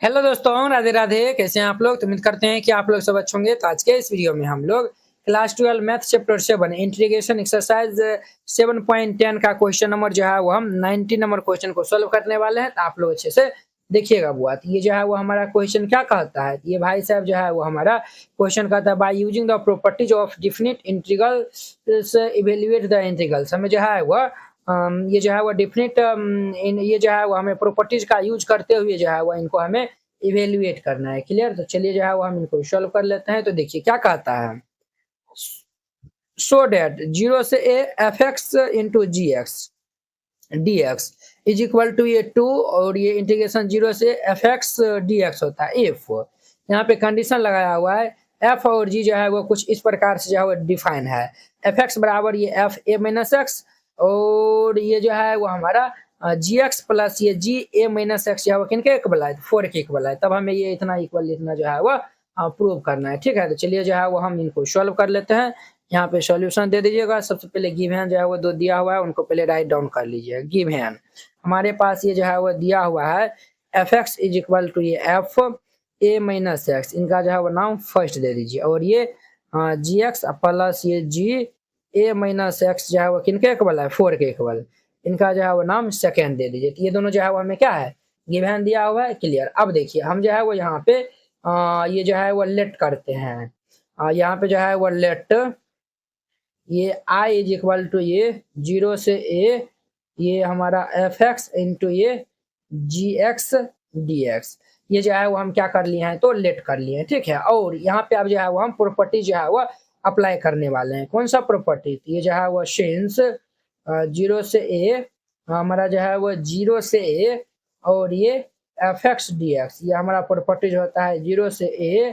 Hello दोस्तों, राधे राधे। कैसे हैं आप लोग? तो उम्मीद करते हैं कि आप लोग सब अच्छे होंगे। तो आज के इस वीडियो में हम लोग class 12 math chapter 7 integration exercise 7.10 का क्वेश्चन नंबर जो है वो हम 90 नंबर क्वेश्चन को सॉल्व करने वाले हैं। तो आप लोग अच्छे से देखिएगा बुआ। तो ये जो है वो हमारा क्वेश्चन क्या कहता है, ये भाई साहब जो है वो हमारा क्वेश्चन कहता है by using the properties of definite integrals evaluate the integrals. हमें जो है वो ये जो है वो डिफिनिट ये जो है वो हमें प्रॉपर्टीज का यूज करते हुए जो है वो इनको हमें इवेल्युएट करना है। क्लियर? तो चलिए जो है वो हम इनको सॉल्व कर लेते हैं। तो देखिए क्या कहता है, सो डेट 0 से a F X into G X D X is equal to ये 2 और ये इंटीग्रेशन 0 से एफ एक्स डी एक्स होता है इफ यहाँ पे कंडीशन लगाया हुआ है एफ और जी जो है वो कुछ इस प्रकार से जो है वो डिफाइन है। एफ एक्स बराबर ये एफ ए माइनस एक्स और ये जो है वो हमारा जी एक्स प्लस ये जी ए माइनस एक्स जो है वो किनके इक्वल है, 4 के इक्वल है। तब हमें ये इतना इक्वल इतना जो है वो प्रूव करना है। ठीक है, तो चलिए जो है वो हम इनको सॉल्व कर लेते हैं। यहाँ पे सॉल्यूशन दे दीजिएगा। सबसे पहले गिवन जो है वो दो दिया हुआ है, उनको पहले राइट डाउन कर लीजिए। गिवन हमारे पास ये जो है वो दिया हुआ है F X is equal to ये एफ ए माइनस एक्स, इनका जो है वो नाम फर्स्ट दे दीजिए। और ये जी एक्स प्लस ये जी ए माइनस एक्स जो है वो किनके इक्वल है, 4 के इक्वल, इनका जो है वो नाम सेकेंड दे दीजिए। तो ये दोनों जो है वो हमें क्या है, गिवन दिया हुआ है। क्लियर? अब देखिए हम जो है वो यहाँ पे ये जो है वो लेट करते हैं। यहाँ पे जो है वो लेट ये i इज इक्वल टू ये 0 से a ये हमारा एफ एक्स इंटू ये जी एक्स डी एक्स, ये जो है वो हम क्या कर लिए हैं, तो लेट कर लिए हैं। ठीक है, और यहाँ पे अब जो है वो हम प्रॉपर्टी जो है वो अप्लाई करने वाले हैं। कौन सा प्रॉपर्टी? ये जो है वो सिंस 0 से a हमारा जो है वो 0 से a और ये एफ एक्स डी एक्स, ये हमारा प्रॉपर्टी जो होता है 0 से a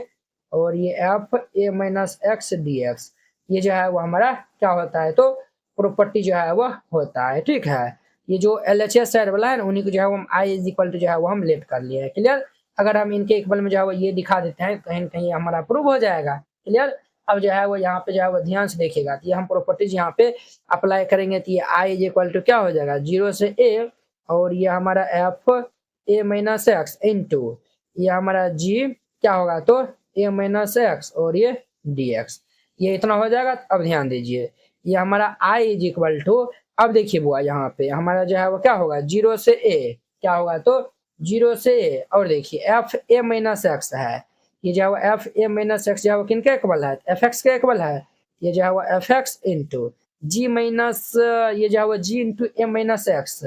और ये F A minus x D x, ये जो है वो हमारा क्या होता है, तो प्रॉपर्टी जो है वो होता है। ठीक है, ये जो एल एच एस साइड वाला है ना, उन्हीं को जो है वो हम आई इज इक्वल टू जो है वो हम लेट कर लिए हैं। क्लियर? अगर हम इनके इक्वल में जो है वो ये दिखा देते हैं कहीं कहीं हमारा प्रूव हो जाएगा। क्लियर? अब जो है वो यहाँ पे जो है वो ध्यान से देखिएगा। तो ये हम प्रॉपर्टीज यहाँ पे अप्लाई करेंगे तो ये आई इज इक्वल टू क्या हो जाएगा, 0 से ए और ये हमारा F A minus x into ये हमारा जी क्या होगा, तो ए माइनस एक्स और ये डी एक्स, ये इतना हो जाएगा। अब ध्यान दीजिए ये हमारा i इज इक्वल टू, अब देखिए बुआ यहाँ पे हमारा जो है वो क्या होगा, 0 से a क्या होगा, तो 0 से a और देखिए एफ ए माइनस एक्स है, ये जो है वो एफ ए माइनस एक्स जो है वो किनके इक्वल है, एफ एक्स के इक्वल है। ये जो है वो एफ एक्स इंटू जी माइनस ये जो है वो जी इंटू ए माइनस एक्स,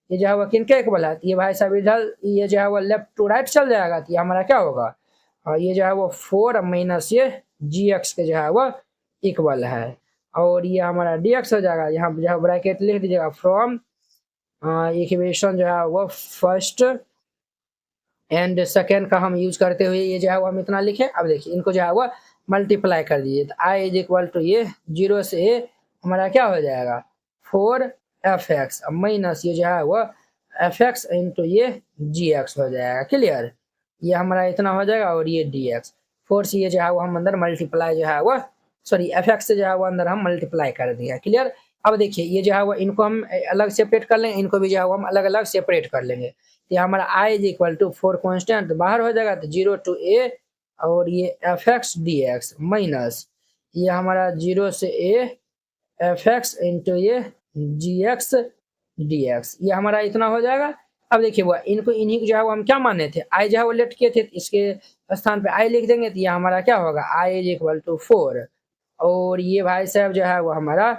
ये जो है वो किनके इक्वल है। ये भाई साहब इधर ये जो है वो लेफ्ट टू राइट चल जाएगा तो ये हमारा क्या होगा, ये जो है वो 4 माइनस ये जी एक्स के जो है वो इक्वल है और ये हमारा डी एक्स हो जाएगा। यहाँ जो है ब्रैकेट लिख दीजिएगा फ्रॉम इक्वेशन जो है वो फर्स्ट एंड सेकेंड का हम यूज करते हुए ये जो है वो हम इतना लिखे। अब देखिए इनको जो है वो मल्टीप्लाई कर दीजिए तो आई इज इक्वल टू ये 0 से ए हमारा क्या हो जाएगा, 4 एफ एक्स माइनस ये जो है वो एफ एक्स इंटू ये जी एक्स हो जाएगा। क्लियर? ये हमारा इतना हो जाएगा और ये डी एक्स 4 से ये जो है वो हम अंदर मल्टीप्लाई जो है वो सॉरी एफ एक्स से जो है वो अंदर हम मल्टीप्लाई कर दिया। क्लियर? अब देखिए ये जो है वो इनको हम अलग सेपरेट कर लेंगे, इनको भी जो है वो हम अलग अलग सेपरेट कर लेंगे। तो हमारा i is equal to 4 constant बाहर हो जाएगा तो 0 टू a और ये F x D x minus ये हमारा 0 से a एफ एक्स इंटू ये जी एक्स डी एक्स, ये हमारा इतना हो जाएगा। अब देखिए वो इनको इन्हीं को जो है वो हम क्या माने थे, i जो है वो लेट किए थे, इसके स्थान पे i लिख देंगे तो ये हमारा क्या होगा, i इज इक्वल टू 4 और ये भाई साहब जो है वो हमारा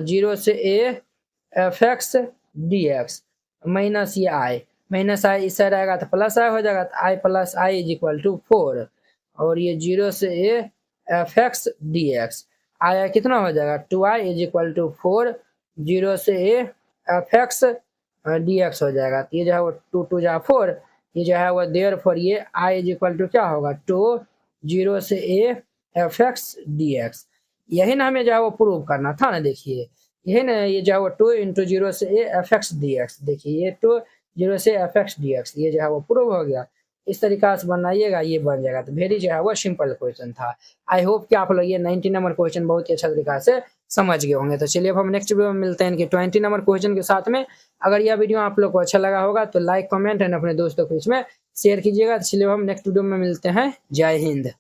0 से a F x D x minus ये i, माइनस आई इस साइड आएगा तो प्लस आई हो जाएगा तो i plus i is equal to 4 और ये 0 से a F x D x आया कितना हो जाएगा, 2i इज इक्वल टू 4 0 से a F x D x हो जाएगा। तो ये जो है वो 2 2 जा 4, ये जो है वो देयर फॉर ये i इज इक्वल टू क्या होगा, 2 0 से a F x D x, यही ना हमें जो है वो प्रूव करना था ना। देखिए यही ना, ये जो है वो 2 इंटू 0 से a F x D x, देखिए ये 2 0 से एफ एक्स डी एक्स, ये जो है वो प्रूव हो गया। इस तरीका से बनाइएगा, ये बन जाएगा। तो वेरी जो है वो सिंपल क्वेश्चन था। आई होप कि आप लोग ये 90 नंबर क्वेश्चन बहुत ही अच्छा तरीका से समझ गए होंगे। तो चलिए अब हम नेक्स्ट वीडियो में मिलते हैं इनके 20 नंबर क्वेश्चन के साथ में। अगर यह वीडियो आप लोग को अच्छा लगा होगा तो लाइक कमेंट एंड अपने दोस्तों के बीच में शेयर कीजिएगा। चलिए हम नेक्स्ट वीडियो में मिलते हैं। जय हिंद।